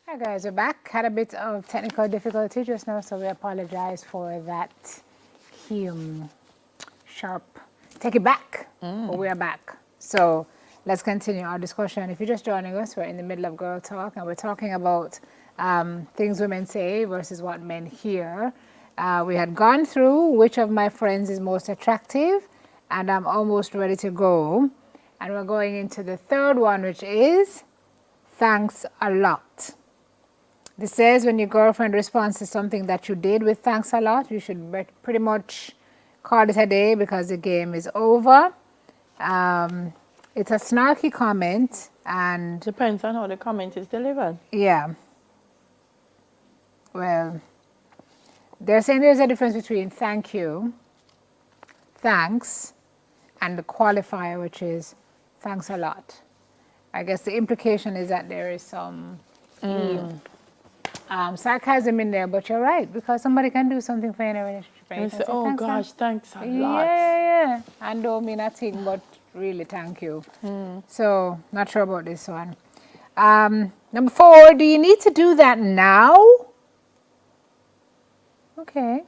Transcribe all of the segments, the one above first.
Hi guys, we're back. Had a bit of technical difficulty just now, so we apologize for that. Sharp. Take it back. But we are back. So let's continue our discussion. If you're just joining us, we're in the middle of Girl Talk, and we're talking about things women say versus what men hear. We had gone through which of my friends is most attractive, and I'm almost ready to go. And we're going into the third one, which is thanks a lot. This says when your girlfriend responds to something that you did with thanks a lot, you should pretty much call it a day because the game is over. It's a snarky comment, and Depends on how the comment is delivered. yeah, well, they're saying there's a difference between thank you, thanks, and the qualifier, which is thanks a lot. I guess the implication is that there is some sarcasm in there, but you're right, because somebody can do something for you in a relationship. And you And can say, say, oh thanks, gosh, thanks a lot. yeah. And don't mean a thing, but really thank you. So, not sure about this one. Number 4, do you need to do that now? Okay.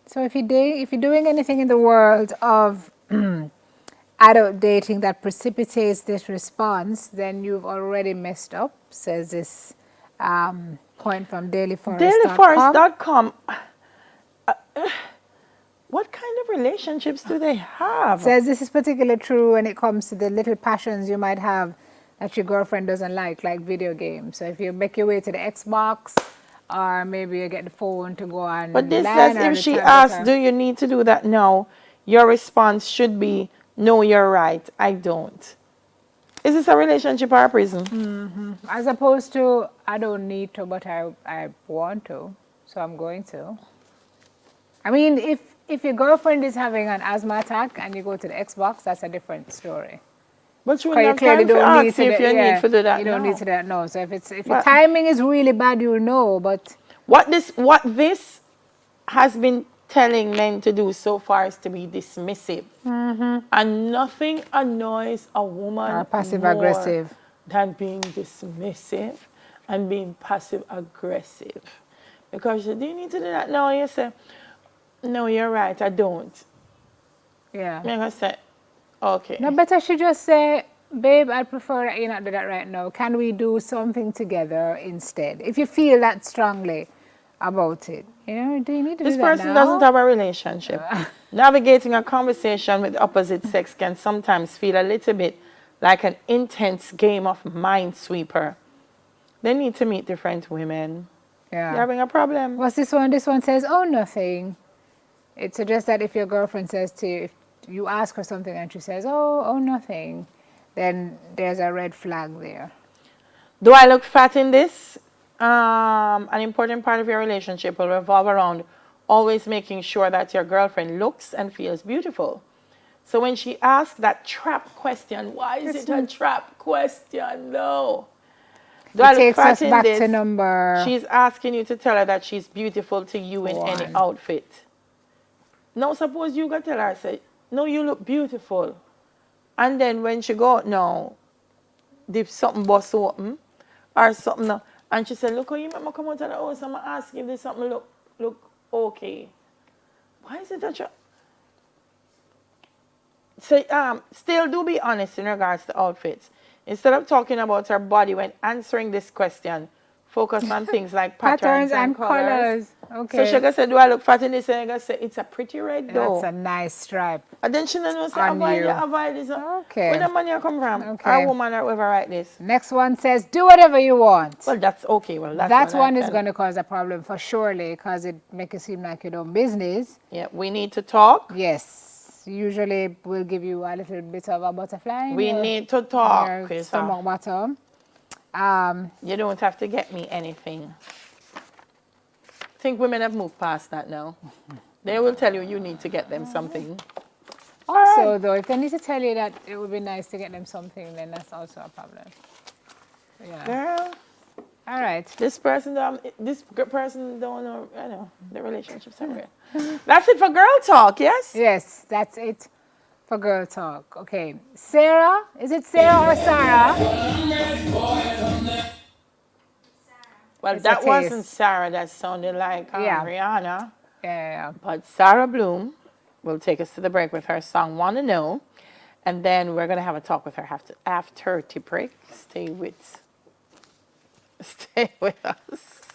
So if you're doing anything in the world of adult dating that precipitates this response, then you've already messed up, says this point from dailyforest.com. Dailyforest.com. What kind of relationships do they have? Says this is particularly true when it comes to the little passions you might have that your girlfriend doesn't like video games. So if you make your way to the Xbox, or maybe you get the phone to go on. But this LAN says or if the she tablet asks, or- do you need to do that now? Your response should be, no, you're right, I don't. Is this a relationship or a prison? As opposed to, I don't need to, but I want to, so I'm going to. I mean, if your girlfriend is having an asthma attack and you go to the Xbox, that's a different story. But you Because wouldn't you have clearly time to don't need ask to if you need to do that You don't now. need to do that, no. So if your But- timing is really bad, you'll know, but What this has been telling men to do so far is to be dismissive. And nothing annoys a woman or passive more aggressive. than being dismissive and being passive aggressive. Because do you need to do that? No, you say, no, you're right, I don't. Yeah. I'm going to say, okay. No, better she just say, babe, I prefer that you not do that right now. Can we do something together instead? If you feel that strongly about it. You know, do you need to This do that person now? doesn't have a relationship. Navigating a conversation with the opposite sex can sometimes feel a little bit like an intense game of minesweeper. They need to meet different women. Yeah. They're having a problem. What's this one? This one says, oh, nothing. It suggests that if your girlfriend says to you, if you ask her something and she says, oh, nothing, then there's a red flag there. Do I look fat in this? An important part of your relationship will revolve around always making sure that your girlfriend looks and feels beautiful. So when she asks that trap question, why is it a trap question? No. Do I It look takes fat us in back this? to number She's asking you to tell her that she's beautiful to you in any 1. outfit. Now suppose you go tell her, say, no, you look beautiful. And then when she go out now, if something bust open or something, and she said, look how you make me come out of the house, I'm asking if this something look okay. Why is it that you... So, still do be honest in regards to outfits. Instead of talking about her body when answering this question, focus on things like patterns and colors. Okay. So she gonna say, do I look fat in this? And I gonna say, it's a pretty red though. That's a nice stripe. And then she don't say, On you. avoid this. Okay. Where the money come from? Okay. Or woman or whoever write this. Next one says, do whatever you want. Well, that's okay. Well, that's That what one I is can- going to cause a problem for surely because it makes it seem like you don't business. Yeah, we need to talk. Yes. Usually will give you a little bit of a butterfly. in We your- need to in talk. your Chris. stomach bottom. You don't have to get me anything. I think women have moved past that now. They will tell you you need to get them something. Also, though, if they need to tell you that it would be nice to get them something, then that's also a problem. Yeah. Girl, All right. this person don't know, I know, the relationship's are real. That's it for girl talk, yes? Yes, that's it for girl talk. Okay. Sarah, is it Sarah or Sarah? Well, It's a that wasn't taste. Sarah. That sounded like Yeah. Rihanna. Yeah. But Sarah Bloom will take us to the break with her song "Wanna Know," and then we're gonna have a talk with her after the break. Stay with us.